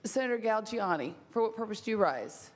Senator Galgiani, for what purpose do you rise?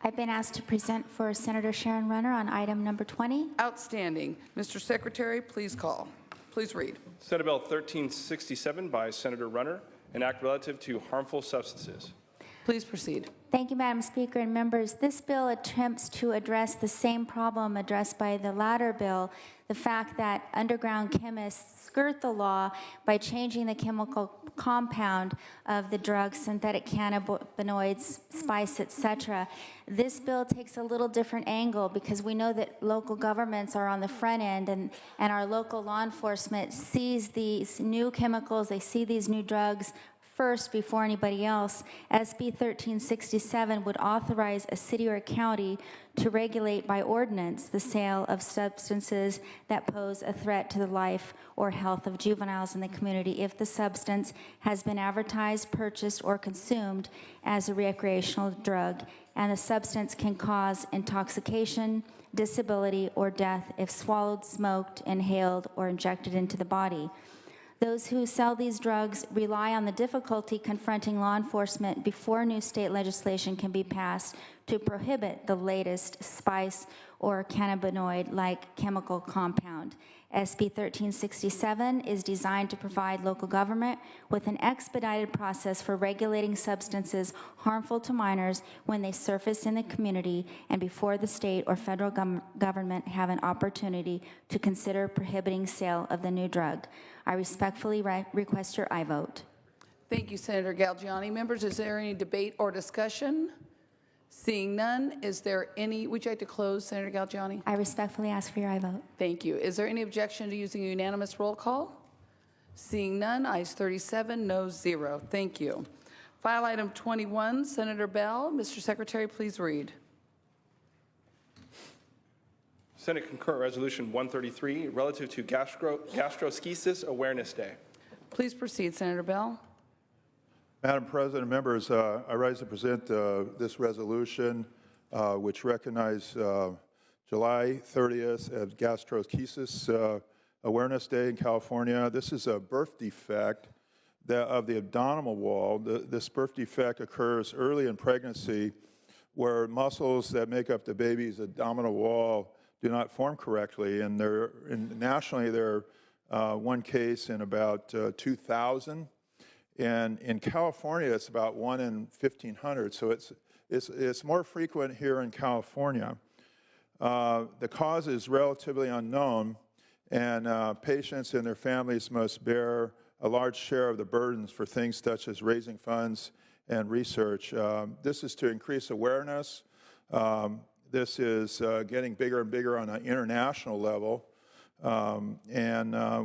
I've been asked to present for Senator Sharon Runner on item number 20. Outstanding. Mr. Secretary, please call. Please read. Senate Bill 1367 by Senator Runner, an act relative to harmful substances. Please proceed. Thank you, Madam Speaker and members. This bill attempts to address the same problem addressed by the latter bill, the fact that underground chemists skirt the law by changing the chemical compound of the drugs, synthetic cannabinoids, spice, etc. This bill takes a little different angle because we know that local governments are on the front end, and our local law enforcement sees these new chemicals, they see these new drugs first before anybody else. SB 1367 would authorize a city or a county to regulate by ordinance the sale of substances that pose a threat to the life or health of juveniles in the community if the substance has been advertised, purchased, or consumed as a recreational drug, and the substance can cause intoxication, disability, or death if swallowed, smoked, inhaled, or injected into the body. Those who sell these drugs rely on the difficulty confronting law enforcement before new state legislation can be passed to prohibit the latest spice or cannabinoid-like chemical compound. SB 1367 is designed to provide local government with an expedited process for regulating substances harmful to minors when they surface in the community and before the state or federal government have an opportunity to consider prohibiting sale of the new drug. I respectfully request your aye vote. Thank you, Senator Galgiani. Members, is there any debate or discussion? Seeing none, is there any, would you like to close, Senator Galgiani? I respectfully ask for your aye vote. Thank you. Is there any objection to using a unanimous roll call? Seeing none, ayes 37, noes 0. Thank you. File item 21, Senator Bell. Mr. Secretary, please read. Senate Concurrent Resolution 133 relative to Gastroschisis Awareness Day. Please proceed, Senator Bell. Madam President, members, I rise to present this resolution which recognizes July 30th as Gastroschisis Awareness Day in California. This is a birth defect of the abdominal wall. This birth defect occurs early in pregnancy where muscles that make up the baby's abdominal wall do not form correctly. And nationally, there are one case in about 2,000. And in California, it's about 1 in 1,500, so it's more frequent here in California. The cause is relatively unknown, and patients and their families must bear a large share of the burdens for things such as raising funds and research. This is to increase awareness. This is getting bigger and bigger on an international level.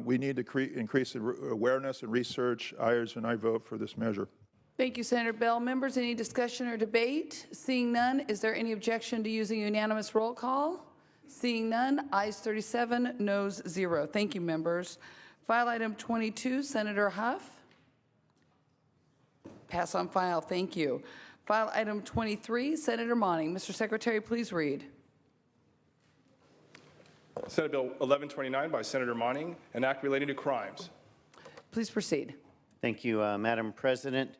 We need to increase awareness and research. I urge and I vote for this measure. Thank you, Senator Bell. Members, any discussion or debate? Seeing none, is there any objection to using unanimous roll call? Seeing none, ayes 37, noes 0. Thank you, members. File item 22, Senator Huff. Pass on file. Thank you. File item 23, Senator Monning. Mr. Secretary, please read. Senate Bill 1129 by Senator Monning, an act relating to crimes. Please proceed. Thank you, Madam President.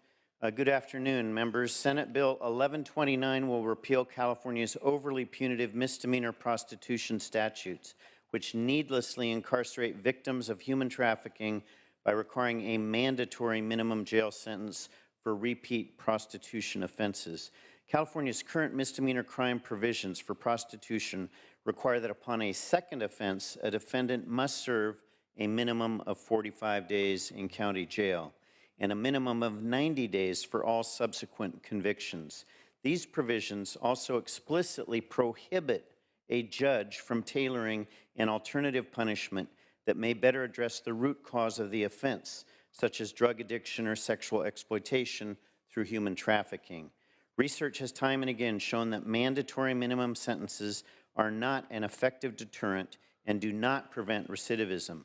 Good afternoon, members. Senate Bill 1129 will repeal California's overly punitive misdemeanor prostitution statutes, which needlessly incarcerate victims of human trafficking by requiring a mandatory minimum jail sentence for repeat prostitution offenses. California's current misdemeanor crime provisions for prostitution require that upon a second offense, a defendant must serve a minimum of 45 days in county jail and a minimum of 90 days for all subsequent convictions. These provisions also explicitly prohibit a judge from tailoring an alternative punishment that may better address the root cause of the offense, such as drug addiction or sexual exploitation through human trafficking. Research has time and again shown that mandatory minimum sentences are not an effective deterrent and do not prevent recidivism.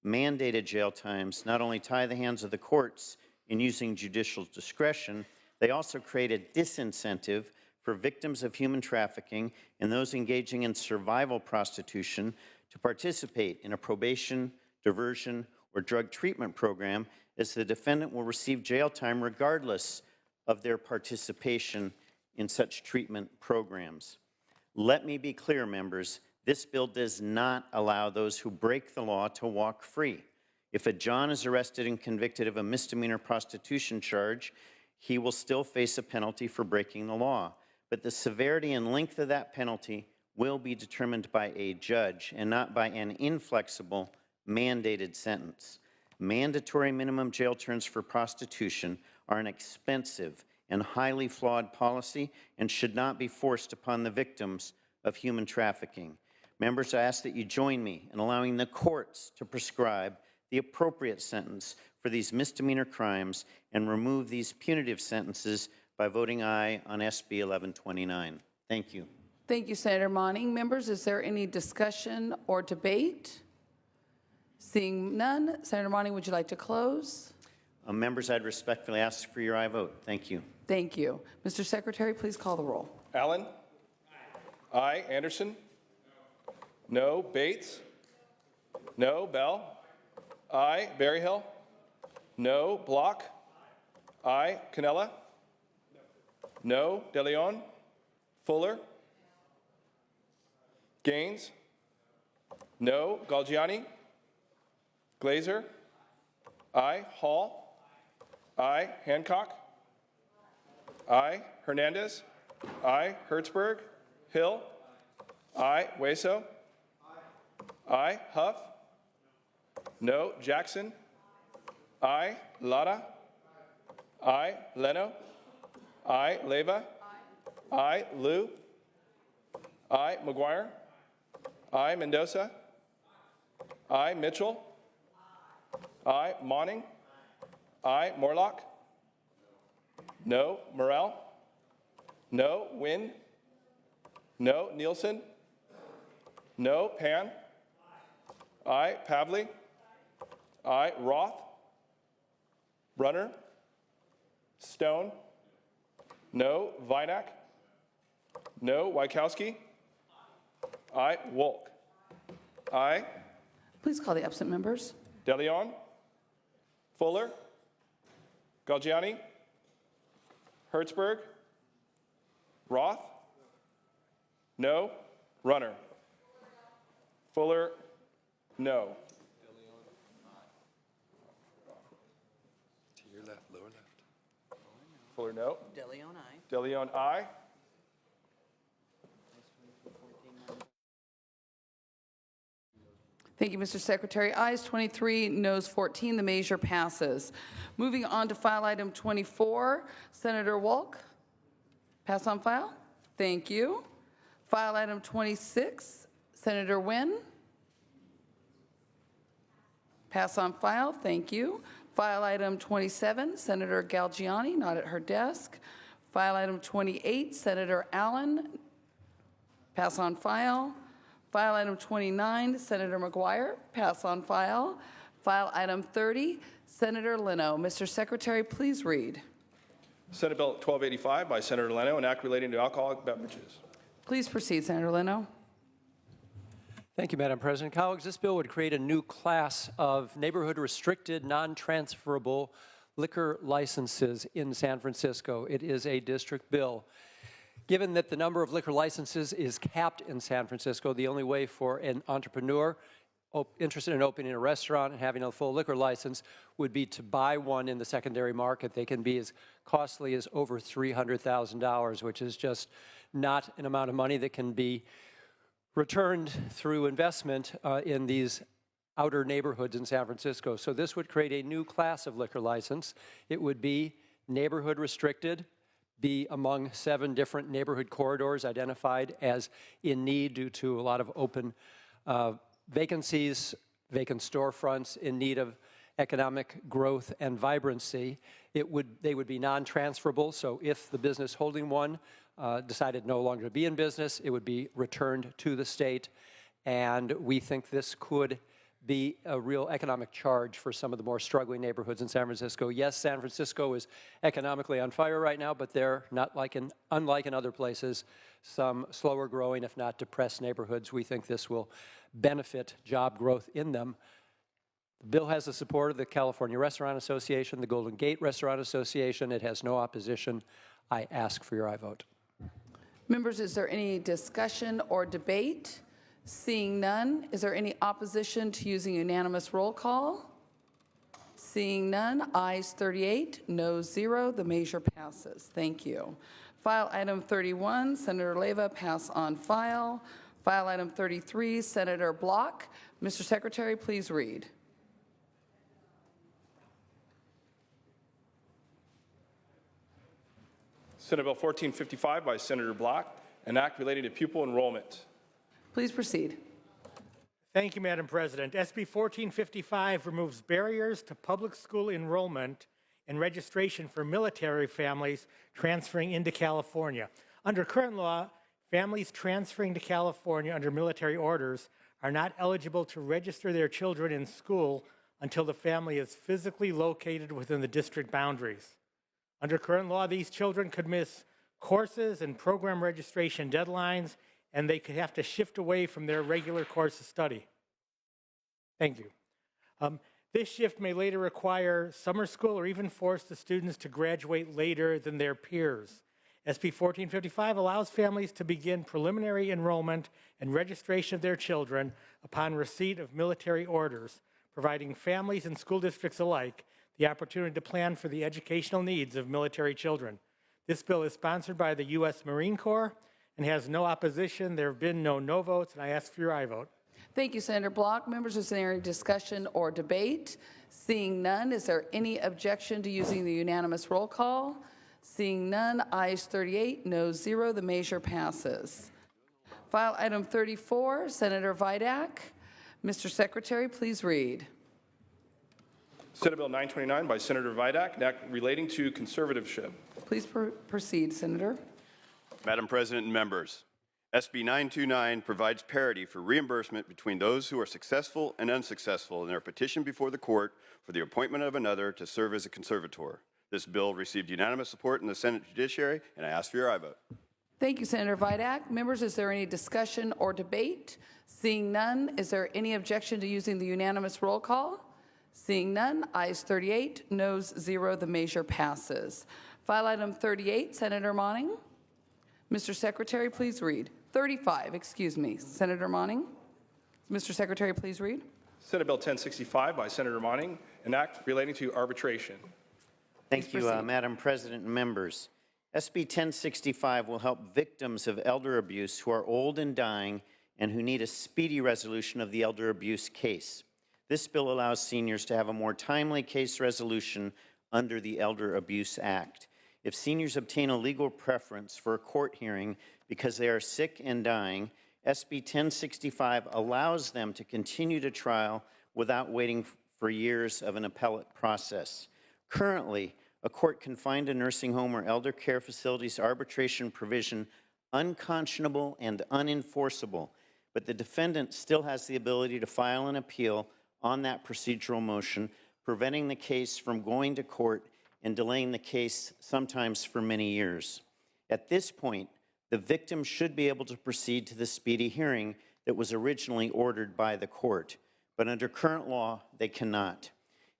Mandated jail times not only tie the hands of the courts in using judicial discretion, they also create a disincentive for victims of human trafficking and those engaging in survival prostitution to participate in a probation, diversion, or drug treatment program, as the defendant will receive jail time regardless of their participation in such treatment programs. Let me be clear, members, this bill does not allow those who break the law to walk free. If a John is arrested and convicted of a misdemeanor prostitution charge, he will still face a penalty for breaking the law. But the severity and length of that penalty will be determined by a judge and not by an inflexible, mandated sentence. Mandatory minimum jail terms for prostitution are an expensive and highly flawed policy and should not be forced upon the victims of human trafficking. Members, I ask that you join me in allowing the courts to prescribe the appropriate sentence for these misdemeanor crimes and remove these punitive sentences by voting aye on SB 1129. Thank you. Thank you, Senator Monning. Members, is there any discussion or debate? Seeing none, Senator Monning, would you like to close? Members, I'd respectfully ask for your aye vote. Thank you. Thank you. Mr. Secretary, please call the roll. Allen? Aye. Anderson? No. Bates? No. Bell? Aye. Berryhill? No. Block? Aye. Cannella? No. De Leon? Fuller? Gaines? No. Galgiani? Glazer? Aye. Hall? Aye. Hancock? Aye. Hernandez? Aye. Hertzberg? Hill? Aye. Hueso? Aye. Huff? No. Jackson? Aye. Lara? Aye. Leno? Aye. Leyva? Aye. Liu? Aye. McGuire? Aye. Mendoza? Aye. Mitchell? Aye. Monning? Aye. Morlock? No. Morrell? No. Wynn? No. Nielsen? No. Pan? Aye. Pavley? Aye. Roth? Runner? Stone? No. Vinak? No. Wykowski? Aye. Wolk? Aye. Please call the absent members. De Leon? Fuller? Galgiani? Hertzberg? Roth? No. Runner? Fuller? No. To your left, lower left. Fuller, no. De Leon, aye. De Leon, aye. Thank you, Mr. Secretary. Ayes 23, noes 14. The measure passes. Moving on to file item 24, Senator Wolk. Pass on file. Thank you. File item 26, Senator Wynn. Pass on file. Thank you. File item 27, Senator Galgiani, not at her desk. File item 28, Senator Allen. Pass on file. File item 29, Senator McGuire, pass on file. File item 30, Senator Leno. Mr. Secretary, please read. Senate Bill 1285 by Senator Leno, an act relating to alcoholic beverages. Please proceed, Senator Leno. Thank you, Madam President. Colleagues, this bill would create a new class of neighborhood-restricted, non-transferable liquor licenses in San Francisco. It is a district bill. Given that the number of liquor licenses is capped in San Francisco, the only way for an entrepreneur interested in opening a restaurant and having a full liquor license would be to buy one in the secondary market. They can be as costly as over $300,000, which is just not an amount of money that can be returned through investment in these outer neighborhoods in San Francisco. So this would create a new class of liquor license. It would be neighborhood restricted, be among 7 different neighborhood corridors identified as in need due to a lot of open vacancies, vacant storefronts in need of economic growth and vibrancy. They would be non-transferable, so if the business holding one decided no longer to be in business, it would be returned to the state, and we think this could be a real economic charge for some of the more struggling neighborhoods in San Francisco. Yes, San Francisco is economically on fire right now, but they're not unlike in other places, some slower growing, if not depressed neighborhoods. We think this will benefit job growth in them. The bill has the support of the California Restaurant Association, the Golden Gate Restaurant Association. It has no opposition. I ask for your aye vote. Members, is there any discussion or debate? Seeing none, is there any opposition to using unanimous roll call? Seeing none, ayes 38, noes 0. The measure passes. Thank you. File item 31, Senator Leyva, pass on file. File item 33, Senator Block. Mr. Secretary, please read. Senate Bill 1455 by Senator Block, an act relating to pupil enrollment. Please proceed. Thank you, Madam President. SB 1455 removes barriers to public school enrollment and registration for military families transferring into California. Under current law, families transferring to California under military orders are not eligible to register their children in school until the family is physically located within the district boundaries. Under current law, these children could miss courses and program registration deadlines, and they could have to shift away from their regular course of study. Thank you. This shift may later require summer school or even force the students to graduate later than their peers. SB 1455 allows families to begin preliminary enrollment and registration of their children upon receipt of military orders, providing families and school districts alike the opportunity to plan for the educational needs of military children. This bill is sponsored by the U.S. Marine Corps and has no opposition. There have been no votes, and I ask for your aye vote. Thank you, Senator Block. Members, is there any discussion or debate? Seeing none, is there any objection to using the unanimous roll call? Seeing none, ayes 38, noes 0. The measure passes. File item 34, Senator Vidak. Mr. Secretary, please read. Senate Bill 929 by Senator Vidak, an act relating to conservatorship. Please proceed, Senator. Madam President and members, SB 929 provides parity for reimbursement between those who are successful and unsuccessful in their petition before the court for the appointment of another to serve as a conservator. This bill received unanimous support in the Senate Judiciary, and I ask for your aye vote. Thank you, Senator Vidak. Members, is there any discussion or debate? Seeing none, is there any objection to using the unanimous roll call? Seeing none, ayes 38, noes 0. The measure passes. File item 38, Senator Monning. Mr. Secretary, please read. 35, excuse me, Senator Monning. Mr. Secretary, please read. Senate Bill 1065 by Senator Monning, an act relating to arbitration. Thank you, Madam President and members. SB 1065 will help victims of elder abuse who are old and dying and who need a speedy resolution of the elder abuse case. This bill allows seniors to have a more timely case resolution under the Elder Abuse Act. If seniors obtain a legal preference for a court hearing because they are sick and dying, SB 1065 allows them to continue to trial without waiting for years of an appellate process. Currently, a court can find a nursing home or elder care facility's arbitration provision unconscionable and unenforceable, but the defendant still has the ability to file an appeal on that procedural motion, preventing the case from going to court and delaying the case sometimes for many years. At this point, the victim should be able to proceed to the speedy hearing that was originally ordered by the court, but under current law, they cannot.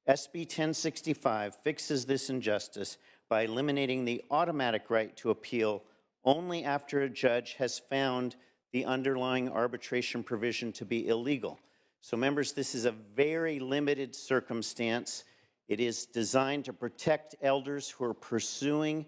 SB 1065 fixes this injustice by eliminating the automatic right to appeal only after a judge has found the underlying arbitration provision to be illegal. So members, this is a very limited circumstance. It is designed to protect elders who are pursuing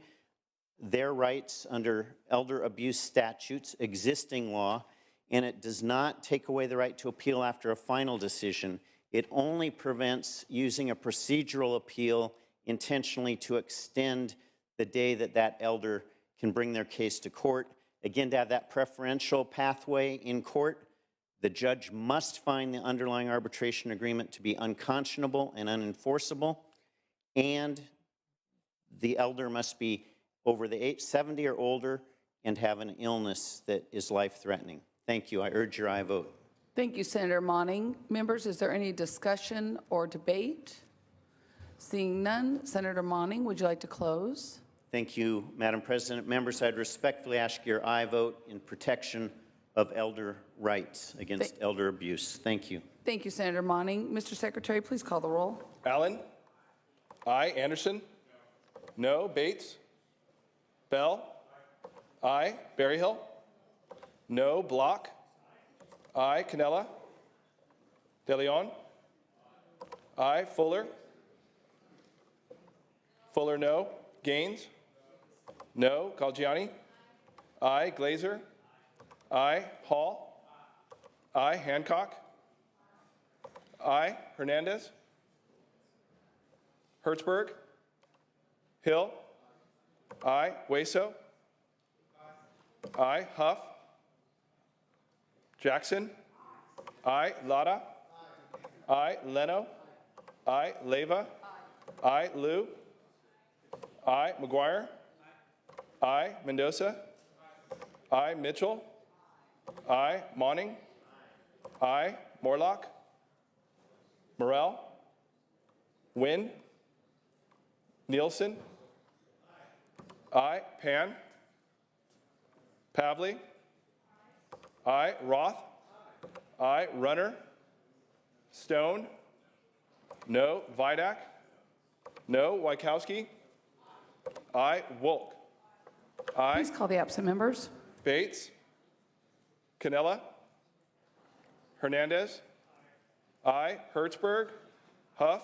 their rights under elder abuse statutes, existing law, and it does not take away the right to appeal after a final decision. It only prevents using a procedural appeal intentionally to extend the day that that elder can bring their case to court. Again, to have that preferential pathway in court, the judge must find the underlying arbitration agreement to be unconscionable and unenforceable, and the elder must be over the age 70 or older and have an illness that is life-threatening. Thank you. I urge your aye vote. Thank you, Senator Monning. Members, is there any discussion or debate? Seeing none, Senator Monning, would you like to close? Thank you, Madam President. Members, I'd respectfully ask your aye vote in protection of elder rights against elder abuse. Thank you. Thank you, Senator Monning. Mr. Secretary, please call the roll. Allen? Aye. Anderson? No. Bates? Bell? Aye. Berryhill? No. Block? Aye. Cannella? De Leon? Aye. Fuller? Fuller, no. Gaines? No. Galgiani? Aye. Glazer? Aye. Hall? Aye. Hancock? Aye. Hernandez? Hertzberg? Hill? Aye. Hueso? Aye. Huff? Jackson? Aye. Lara? Aye. Leno? Aye. Leyva? Aye. Liu? Aye. McGuire? Aye. Mendoza? Aye. Mitchell? Aye. Monning? Aye. Morlock? Morrell? Wynn? Nielsen? Aye. Pan? Pavley? Aye. Roth? Aye. Runner? Stone? No. Vidak? No. Wykowski? Aye. Wolk? Aye. Please call the absent members. Bates? Cannella? Hernandez? Aye. Hertzberg? Huff?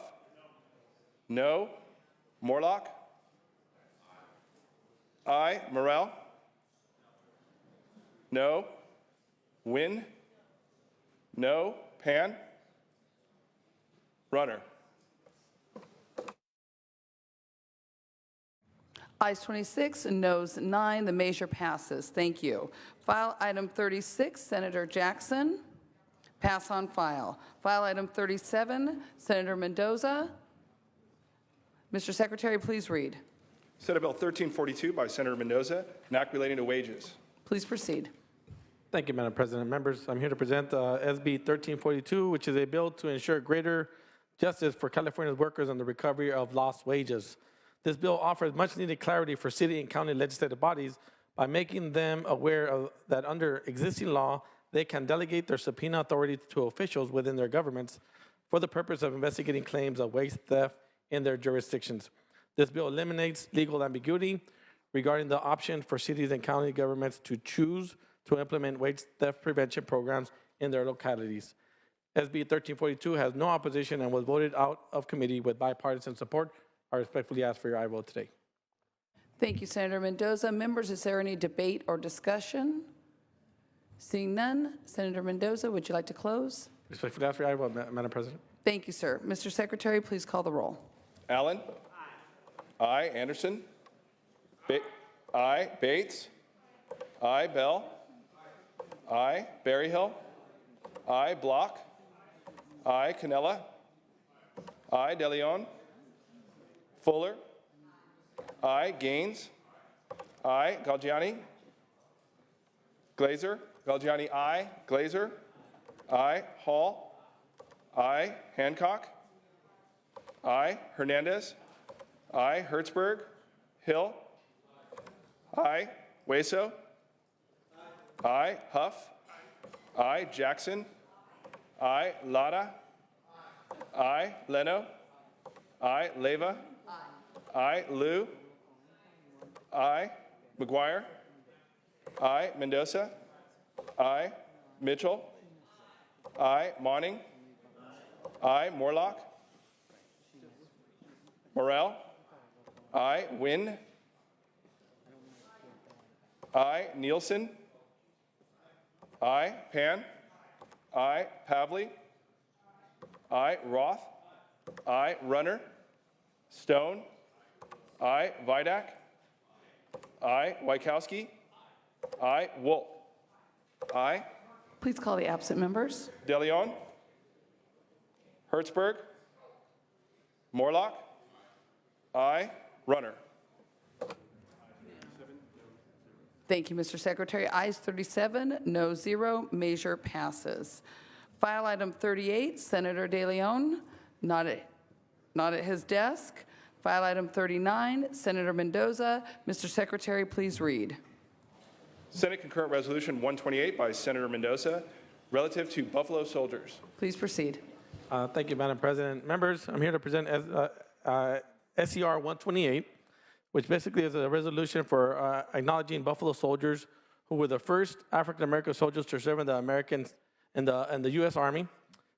No. Morlock? Aye. Morrell? No. Wynn? No. Pan? Runner? Ayes 26, noes 9. The measure passes. Thank you. File item 36, Senator Jackson. Pass on file. File item 37, Senator Mendoza. Mr. Secretary, please read. Senate Bill 1342 by Senator Mendoza, an act relating to wages. Please proceed. Thank you, Madam President. Members, I'm here to present SB 1342, which is a bill to ensure greater justice for California's workers on the recovery of lost wages. This bill offers much-needed clarity for city and county legislative bodies by making them aware of that under existing law, they can delegate their subpoena authority to officials within their governments for the purpose of investigating claims of wage theft in their jurisdictions. This bill eliminates legal ambiguity regarding the option for cities and county governments to choose to implement wage theft prevention programs in their localities. SB 1342 has no opposition and was voted out of committee with bipartisan support. I respectfully ask for your aye vote today. Thank you, Senator Mendoza. Members, is there any debate or discussion? Seeing none, Senator Mendoza, would you like to close? Respectfully ask for your aye vote, Madam President. Thank you, sir. Mr. Secretary, please call the roll. Allen? Aye. Anderson? Aye. Bates? Aye. Bell? Aye. Berryhill? Aye. Block? Aye. Cannella? Aye. De Leon? Fuller? Aye. Gaines? Aye. Galgiani? Glazer? Galgiani, aye. Glazer? Aye. Hall? Aye. Hancock? Aye. Hernandez? Aye. Hertzberg? Hill? Aye. Hueso? Aye. Huff? Aye. Jackson? Aye. Lara? Aye. Leno? Aye. Leyva? Aye. Liu? Aye. McGuire? Aye. Mendoza? Aye. Mitchell? Aye. Monning? Aye. Morlock? Morrell? Aye. Wynn? Aye. Nielsen? Aye. Pan? Aye. Pavley? Aye. Roth? Aye. Runner? Stone? Aye. Vidak? Aye. Wykowski? Aye. Wolk? Aye. Please call the absent members. De Leon? Hertzberg? Morlock? Aye. Runner? Thank you, Mr. Secretary. Ayes 37, no 0. Measure passes. File item 38, Senator De Leon, not at his desk. File item 39, Senator Mendoza. Mr. Secretary, please read. Senate Concurrent Resolution 128 by Senator Mendoza, relative to Buffalo Soldiers. Please proceed. Thank you, Madam President. Members, I'm here to present SCR 128, which basically is a resolution for acknowledging Buffalo soldiers who were the first African-American soldiers to serve in the U.S. Army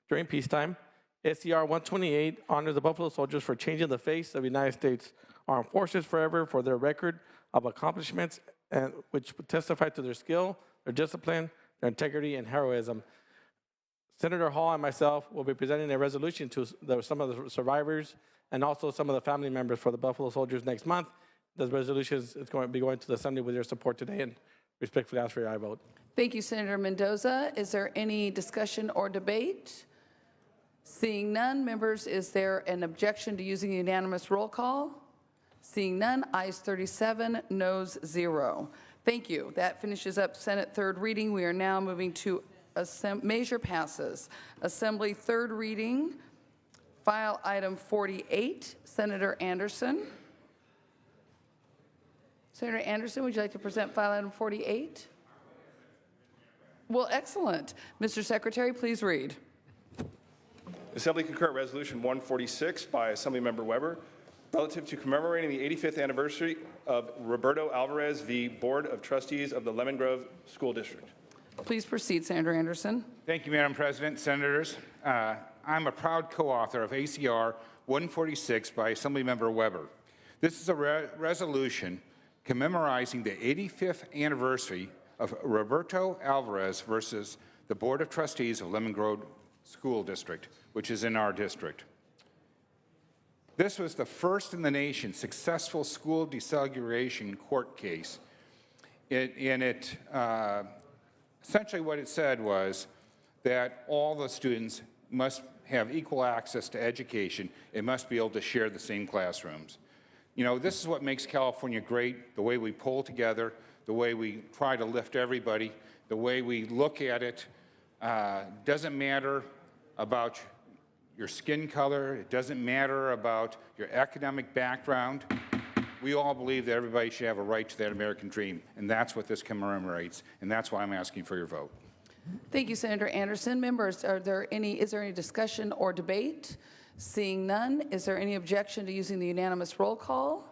during peacetime. SCR 128 honors the Buffalo soldiers for changing the face of the United States Armed Forces forever for their record of accomplishments, and which testify to their skill, their discipline, their integrity, and heroism. Senator Hall and myself will be presenting a resolution to some of the survivors and also some of the family members for the Buffalo soldiers next month. This resolution is going to be going to the Assembly with your support today, and respectfully ask for your aye vote. Thank you, Senator Mendoza. Is there any discussion or debate? Seeing none, members, is there an objection to using unanimous roll call? Seeing none, ayes 37, noes 0. Thank you. That finishes up Senate third reading. We are now moving to measure passes. Assembly third reading, file item 48, Senator Anderson. Senator Anderson, would you like to present file item 48? Well, excellent. Mr. Secretary, please read. Assembly Concurrent Resolution 146 by Assemblymember Weber, relative to commemorating the 85th anniversary of Roberto Alvarez v. Board of Trustees of the Lemon Grove School District. Please proceed, Senator Anderson. Thank you, Madam President, Senators. I'm a proud co-author of ACR 146 by Assemblymember Weber. This is a resolution commemorizing the 85th anniversary of Roberto Alvarez versus the Board of Trustees of Lemon Grove School District, which is in our district. This was the first in the nation successful school desegregation court case. Essentially what it said was that all the students must have equal access to education and must be able to share the same classrooms. You know, this is what makes California great, the way we pull together, the way we try to lift everybody, the way we look at it. Doesn't matter about your skin color, it doesn't matter about your academic background. We all believe that everybody should have a right to that American dream, and that's what this commemorates, and that's why I'm asking for your vote. Thank you, Senator Anderson. Members, is there any discussion or debate? Seeing none, is there any objection to using the unanimous roll call?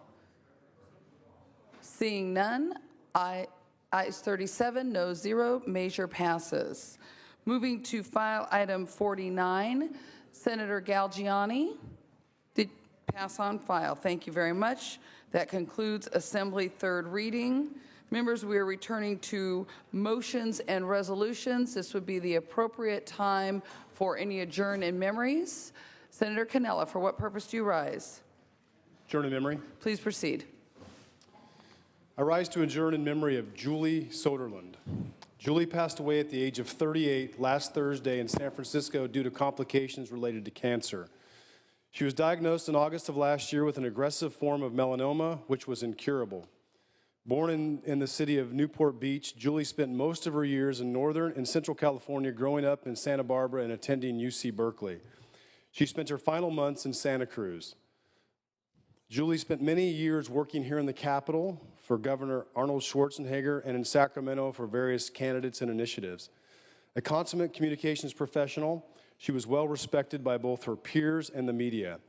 Seeing none, ayes 37, noes 0, measure passes. Moving to file item 49, Senator Galgiani. Did pass on file. Thank you very much. That concludes Assembly third reading. Members, we are returning to motions and resolutions. This would be the appropriate time for any adjourn in memories. Senator Cannella, for what purpose do you rise? Adjourn in memory. Please proceed. I rise to adjourn in memory of Julie Soderlund. Julie passed away at the age of 38 last Thursday in San Francisco due to complications related to cancer. She was diagnosed in August of last year with an aggressive form of melanoma, which was incurable. Born in the city of Newport Beach, Julie spent most of her years in Northern and Central California, growing up in Santa Barbara and attending UC Berkeley. She spent her final months in Santa Cruz. Julie spent many years working here in the Capitol for Governor Arnold Schwarzenegger and in Sacramento for various candidates and initiatives. A consummate communications professional, she was well respected by both her peers and the media.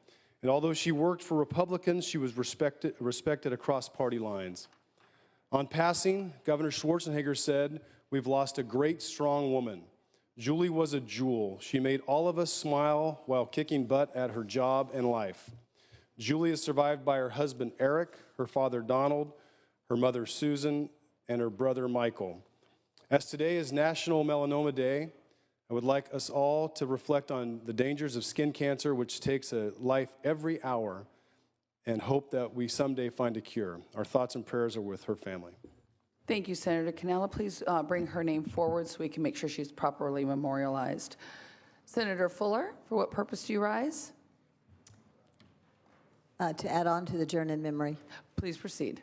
And although she worked for Republicans, she was respected across party lines. On passing, Governor Schwarzenegger said, "We've lost a great, strong woman. Julie was a jewel. She made all of us smile while kicking butt at her job and life." Julie is survived by her husband, Eric, her father, Donald, her mother, Susan, and her brother, Michael. As today is National Melanoma Day, I would like us all to reflect on the dangers of skin cancer, which takes a life every hour, and hope that we someday find a cure. Our thoughts and prayers are with her family. Thank you, Senator Cannella. Please bring her name forward so we can make sure she's properly memorialized. Senator Fuller, for what purpose do you rise? To add on to the adjourn in memory. Please proceed.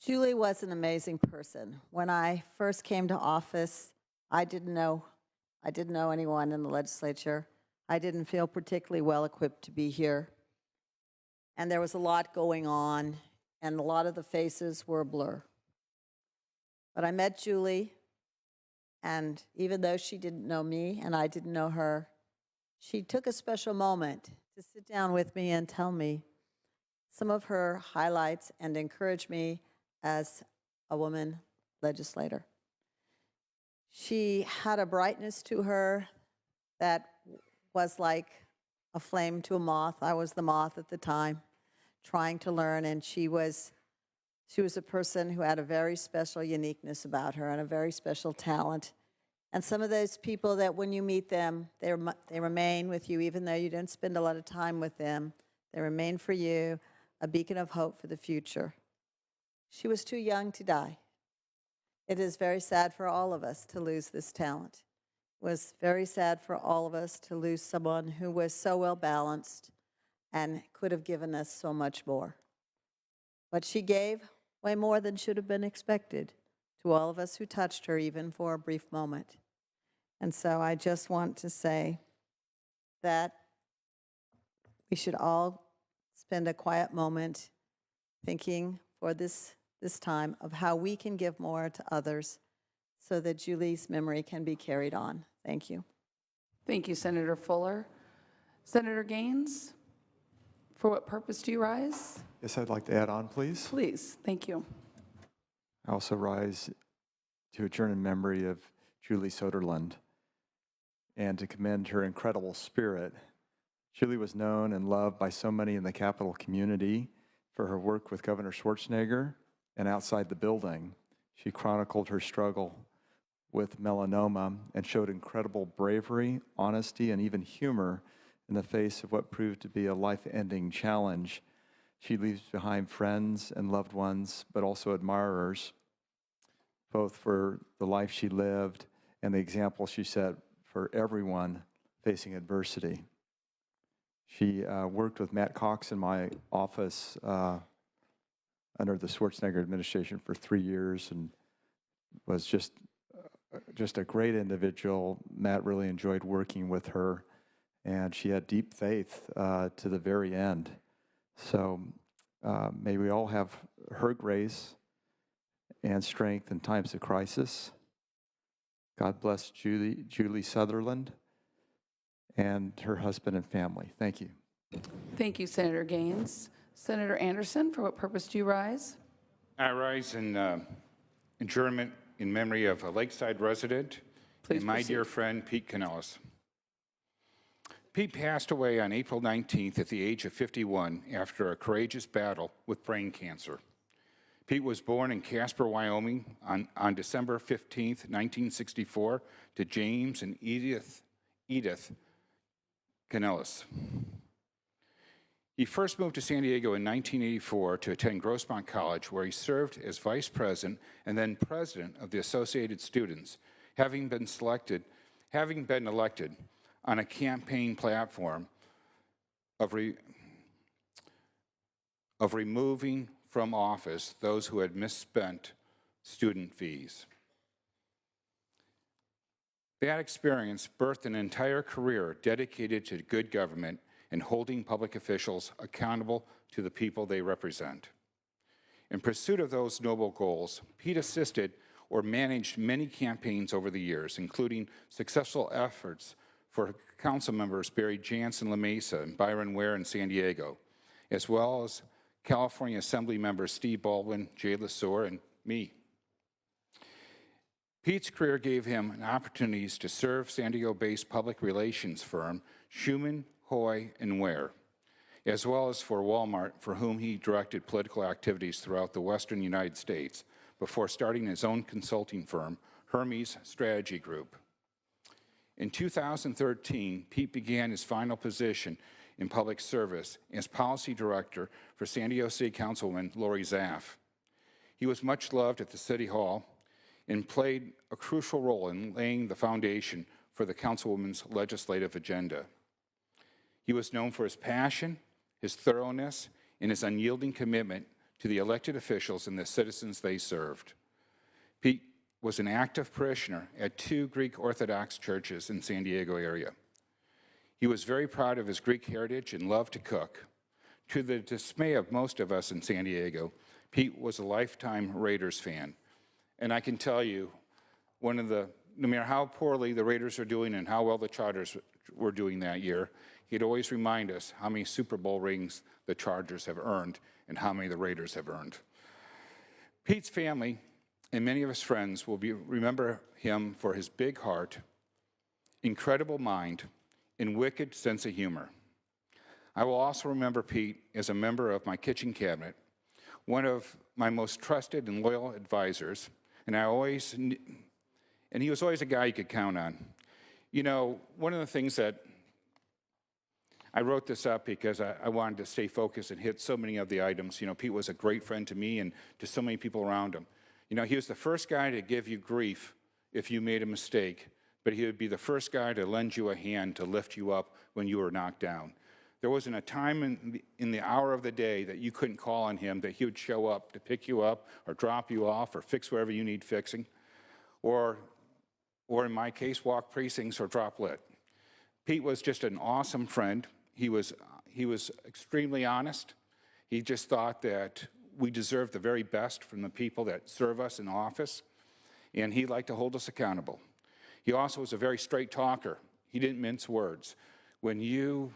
Julie was an amazing person. When I first came to office, I didn't know anyone in the legislature. I didn't feel particularly well equipped to be here. And there was a lot going on. and a lot of the faces were a blur. But I met Julie, and even though she didn't know me and I didn't know her, she took a special moment to sit down with me and tell me some of her highlights and encourage me as a woman legislator. She had a brightness to her that was like a flame to a moth. I was the moth at the time, trying to learn, and she was a person who had a very special uniqueness about her and a very special talent. And some of those people that when you meet them, they remain with you, even though you didn't spend a lot of time with them. They remain for you, a beacon of hope for the future. She was too young to die. It is very sad for all of us to lose this talent. It was very sad for all of us to lose someone who was so well balanced and could have given us so much more. But she gave way more than should have been expected to all of us who touched her, even for a brief moment. And so I just want to say that we should all spend a quiet moment thinking for this time of how we can give more to others so that Julie's memory can be carried on. Thank you. Thank you, Senator Fuller. Senator Gaines, for what purpose do you rise? Yes, I'd like to add on, please. Please, thank you. I also rise to adjourn in memory of Julie Soderlund and to commend her incredible spirit. Julie was known and loved by so many in the Capitol community for her work with Governor Schwarzenegger and outside the building. She chronicled her struggle with melanoma and showed incredible bravery, honesty, and even humor in the face of what proved to be a life-ending challenge. She leaves behind friends and loved ones, but also admirers, both for the life she lived and the example she set for everyone facing adversity. She worked with Matt Cox in my office under the Schwarzenegger administration for 3 years and was just a great individual. Matt really enjoyed working with her, and she had deep faith to the very end. So may we all have her grace and strength in times of crisis. God bless Julie Sutherland and her husband and family. Thank you. Thank you, Senator Gaines. Senator Anderson, for what purpose do you rise? I rise in adjournment in memory of a Lakeside resident and my dear friend, Pete Canellis. Pete passed away on April 19th at the age of 51 after a courageous battle with brain cancer. Pete was born in Casper, Wyoming on December 15th, 1964 to James and Edith Canellis. He first moved to San Diego in 1984 to attend Grossmont College, where he served as vice president and then president of the Associated Students, having been elected on a campaign platform of removing from office those who had misspent student fees. That experience birthed an entire career dedicated to good government and holding public officials accountable to the people they represent. In pursuit of those noble goals, Pete assisted or managed many campaigns over the years, including successful efforts for council members Barry Jansen La Mesa and Byron Ware in San Diego, as well as California Assembly members Steve Baldwin, Jay LeSueur, and me. Pete's career gave him opportunities to serve San Diego-based public relations firm Schuman, Hoy, and Ware, as well as for Walmart, for whom he directed political activities throughout the western United States before starting his own consulting firm, Hermes Strategy Group. In 2013, Pete began his final position in public service as policy director for San Diego City Councilwoman Lori Zaff. He was much loved at the City Hall and played a crucial role in laying the foundation for the Councilwoman's legislative agenda. He was known for his passion, his thoroughness, and his unyielding commitment to the elected officials and the citizens they served. Pete was an active parishioner at 2 Greek Orthodox churches in San Diego area. He was very proud of his Greek heritage and loved to cook. To the dismay of most of us in San Diego, Pete was a lifetime Raiders fan. And I can tell you, no matter how poorly the Raiders are doing and how well the Chargers were doing that year, he'd always remind us how many Super Bowl rings the Chargers have earned and how many the Raiders have earned. Pete's family and many of his friends will remember him for his big heart, incredible mind, and wicked sense of humor. I will also remember Pete as a member of my kitchen cabinet, one of my most trusted and loyal advisors, and he was always a guy you could count on. You know, one of the things that I wrote this up because I wanted to stay focused and hit so many of the items. You know, Pete was a great friend to me and to so many people around him. You know, he was the first guy to give you grief if you made a mistake, but he would be the first guy to lend you a hand to lift you up when you were knocked down. There wasn't a time in the hour of the day that you couldn't call on him that he would show up to pick you up or drop you off or fix wherever you need fixing, or in my case, walk precincts or drop lit. Pete was just an awesome friend. He was extremely honest. He just thought that we deserved the very best from the people that serve us in office, and he liked to hold us accountable. He also was a very straight talker. He didn't mince words. When you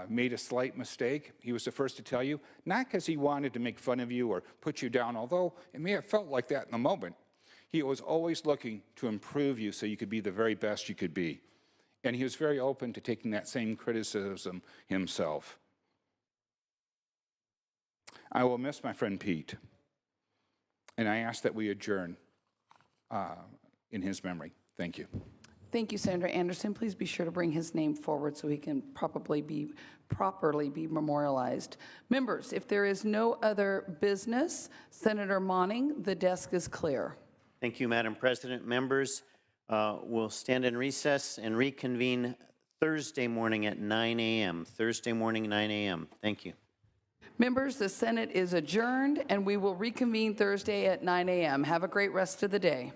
made a slight mistake, he was the first to tell you, not because he wanted to make fun of you or put you down, although it may have felt like that in the moment. He was always looking to improve you so you could be the very best you could be. And he was very open to taking that same criticism himself. I will miss my friend Pete, and I ask that we adjourn in his memory. Thank you. Thank you, Senator Anderson. Please be sure to bring his name forward so he can properly be memorialized. Members, if there is no other business, Senator Monning, the desk is clear. Thank you, Madam President. Members, we'll stand in recess and reconvene Thursday morning at 9 a.m. Thursday morning, 9 a.m. Thank you. Members, the Senate is adjourned, and we will reconvene Thursday at 9 a.m. Have a great rest of the day.